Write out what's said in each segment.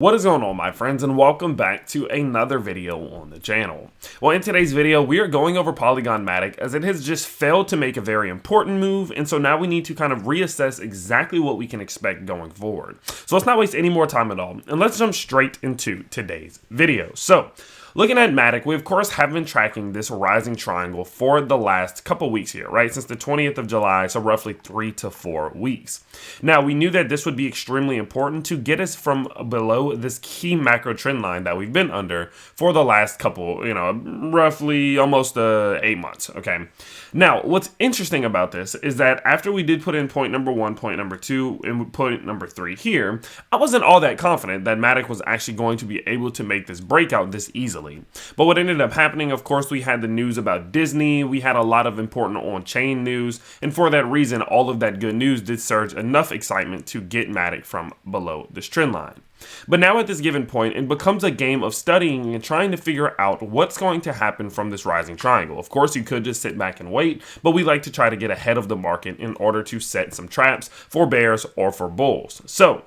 What is going on, my friends, and welcome back to another video on the channel. Well, in today's video, we are going over Polygon Matic as it has just failed to make a very important move, and so now we need to kind of reassess exactly what we can expect going forward. So let's not waste any more time at all, and let's jump straight into today's video. So, looking at Matic, we of course have been tracking this rising triangle for the last couple weeks here, right? Since the 20th of July, so roughly 3 to 4 weeks. Now, we knew that this would be extremely important to get us from below this key macro trend line that we've been under for the last couple, roughly almost 8 months, okay? Now, what's interesting about this is that after we did put in point number 1, point number 2, and point number 3 here, I wasn't all that confident that Matic was actually going to be able to make this breakout this easily. But what ended up happening, of course, we had the news about Disney, we had a lot of important on-chain news, and for that reason, all of that good news did surge enough excitement to get Matic from below this trend line. But now at this given point, it becomes a game of studying and trying to figure out what's going to happen from this rising triangle. Of course, you could just sit back and wait, but we like to try to get ahead of the market in order to set some traps for bears or for bulls. So,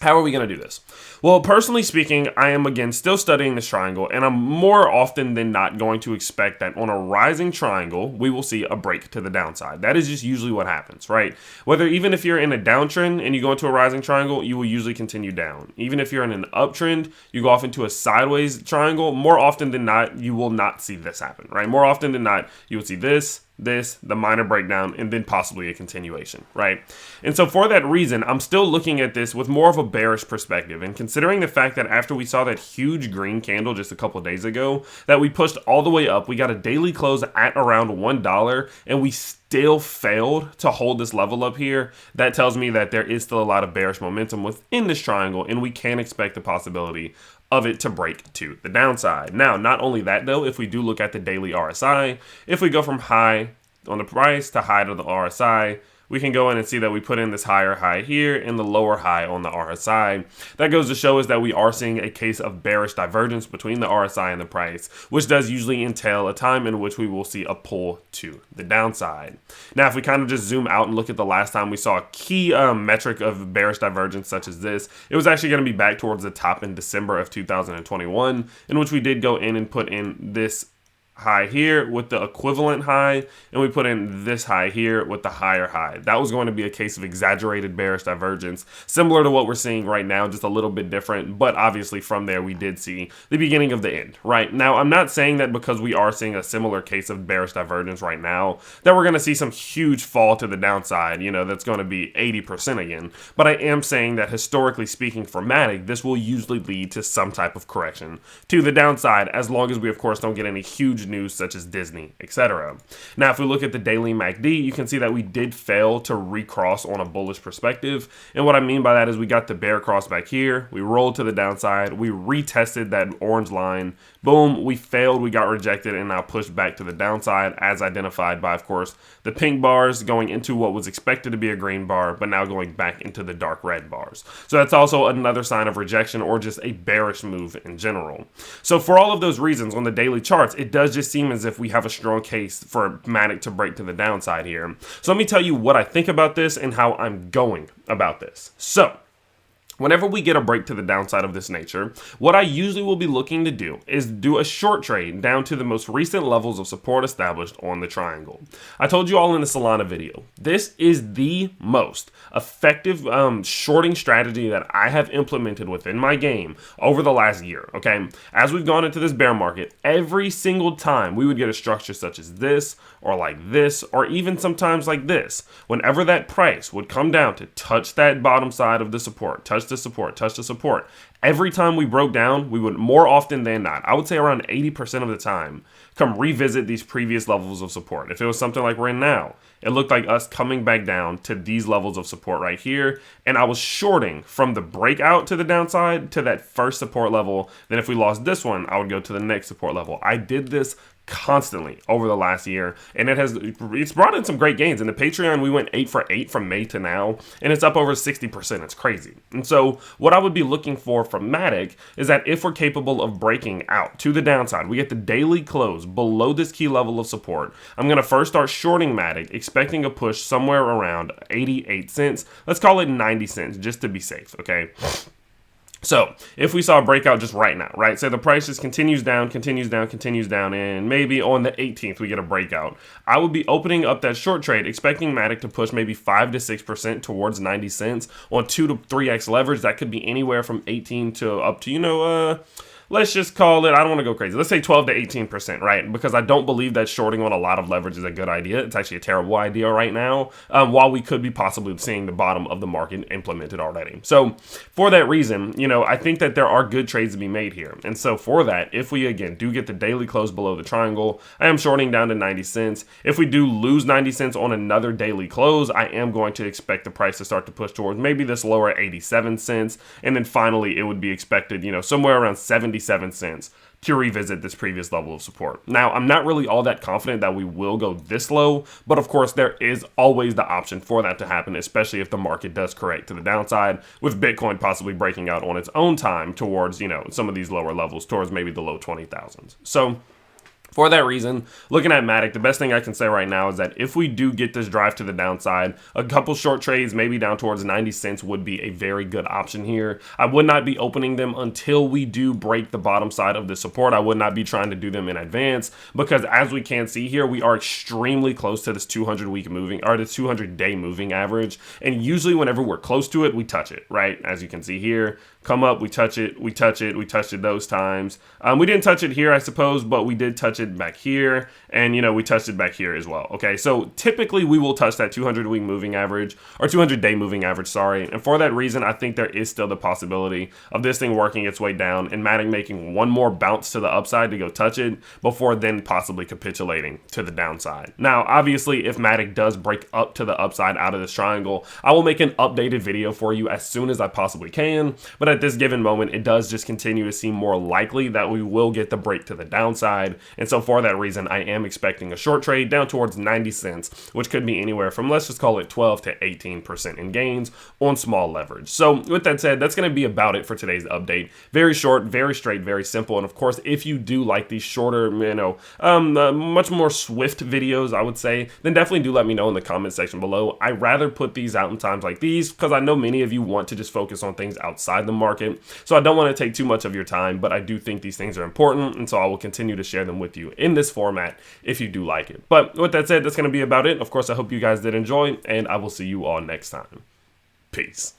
how are we going to do this? Well, personally speaking, I am again still studying this triangle, and I'm more often than not going to expect that on a rising triangle, we will see a break to the downside. That is just usually what happens, right? Whether even if you're in a downtrend and you go into a rising triangle, you will usually continue down. Even if you're in an uptrend, you go off into a sideways triangle, more often than not, you will not see this happen, right? More often than not, you will see this, the minor breakdown, and then possibly a continuation, right? And so for that reason, I'm still looking at this with more of a bearish perspective, and considering the fact that after we saw that huge green candle just a couple of days ago, that we pushed all the way up, we got a daily close at around $1, and we still failed to hold this level up here. That tells me that there is still a lot of bearish momentum within this triangle, and we can expect the possibility of it to break to the downside. Now, not only that though, if we do look at the daily RSI, if we go from high on the price to high to the RSI, we can go in and see that we put in this higher high here and the lower high on the RSI. That goes to show us that we are seeing a case of bearish divergence between the RSI and the price, which does usually entail a time in which we will see a pull to the downside. Now, if we kind of just zoom out and look at the last time we saw a key metric of bearish divergence such as this, it was actually going to be back towards the top in December of 2021, in which we did go in and put in this high here with the equivalent high, and we put in this high here with the higher high. That was going to be a case of exaggerated bearish divergence, similar to what we're seeing right now, just a little bit different, but obviously from there we did see the beginning of the end, right? Now, I'm not saying that because we are seeing a similar case of bearish divergence right now, that we're going to see some huge fall to the downside, that's going to be 80% again, but I am saying that historically speaking for Matic, this will usually lead to some type of correction to the downside, as long as we of course don't get any huge news such as Disney, etc. Now, if we look at the daily MACD, you can see that we did fail to recross on a bullish perspective. And what I mean by that is we got the bear cross back here, we rolled to the downside, we retested that orange line, boom, we failed, we got rejected, and now pushed back to the downside as identified by, of course, the pink bars going into what was expected to be a green bar, but now going back into the dark red bars. So that's also another sign of rejection or just a bearish move in general. So for all of those reasons on the daily charts, it does just seem as if we have a strong case for Matic to break to the downside here. So let me tell you what I think about this and how I'm going about this. So, whenever we get a break to the downside of this nature, what I usually will be looking to do is do a short trade down to the most recent levels of support established on the triangle. I told you all in the Solana video, this is the most effective shorting strategy that I have implemented within my game over the last year, okay? As we've gone into this bear market, every single time we would get a structure such as this, or like this, or even sometimes like this, whenever that price would come down to touch that bottom side of the support, touch the support. Every time we broke down, we would more often than not, I would say around 80% of the time, come revisit these previous levels of support. If it was something like we're in now, it looked like us coming back down to these levels of support right here, and I was shorting from the breakout to the downside to that first support level. Then if we lost this one, I would go to the next support level. I did this constantly over the last year, and it's brought in some great gains. In the Patreon, we went 8 for 8 from May to now, and it's up over 60%. It's crazy. And so what I would be looking for from Matic is that if we're capable of breaking out to the downside, we get the daily close below this key level of support, I'm going to first start shorting Matic, expecting a push somewhere around 88 cents. Let's call it 90 cents just to be safe, okay? So if we saw a breakout just right now, right? Say the price just continues down, and maybe on the 18th we get a breakout. I would be opening up that short trade, expecting Matic to push maybe 5 to 6% towards 90 cents on 2 to 3x leverage. That could be anywhere from 18 to up to, let's just call it, I don't want to go crazy. Let's say 12 to 18%, right? Because I don't believe that shorting on a lot of leverage is a good idea. It's actually a terrible idea right now, while we could be possibly seeing the bottom of the market implemented already. So for that reason, I think that there are good trades to be made here. And so for that, if we, again, do get the daily close below the triangle, I am shorting down to 90 cents. If we do lose 90 cents on another daily close, I am going to expect the price to start to push towards maybe this lower 87 cents. And then finally, it would be expected, somewhere around 77 cents to revisit this previous level of support. Now, I'm not really all that confident that we will go this low, but of course there is always the option for that to happen, especially if the market does correct to the downside, with Bitcoin possibly breaking out on its own time towards, some of these lower levels, towards maybe the low 20,000s. So for that reason, looking at Matic, the best thing I can say right now is that if we do get this drive to the downside, a couple short trades, maybe down towards 90 cents, would be a very good option here. I would not be opening them until we do break the bottom side of the support. I would not be trying to do them in advance, because as we can see here, we are extremely close to this 200-day moving average. And usually whenever we're close to it, we touch it, right? As you can see here, come up, we touch it, we touched it those times. We didn't touch it here, I suppose, but we did touch it back here, and we touched it back here as well. Okay, so typically we will touch that 200-week moving average, or 200-day moving average, sorry. And for that reason, I think there is still the possibility of this thing working its way down and Matic making one more bounce to the upside to go touch it before then possibly capitulating to the downside. Now, obviously, if Matic does break up to the upside out of this triangle, I will make an updated video for you as soon as I possibly can. But at this given moment, it does just continue to seem more likely that we will get the break to the downside. And so for that reason, I am expecting a short trade down towards 90 cents, which could be anywhere from, let's just call it 12 to 18% in gains on small leverage. So with that said, that's going to be about it for today's update. Very short, very straight, very simple. And of course, if you do like these shorter, much more swift videos, I would say, then definitely do let me know in the comment section below. I rather put these out in times like these because I know many of you want to just focus on things outside the market. So I don't want to take too much of your time, but I do think these things are important. And so I will continue to share them with you in this format if you do like it. But with that said, that's going to be about it. Of course, I hope you guys did enjoy, and I will see you all next time. Peace.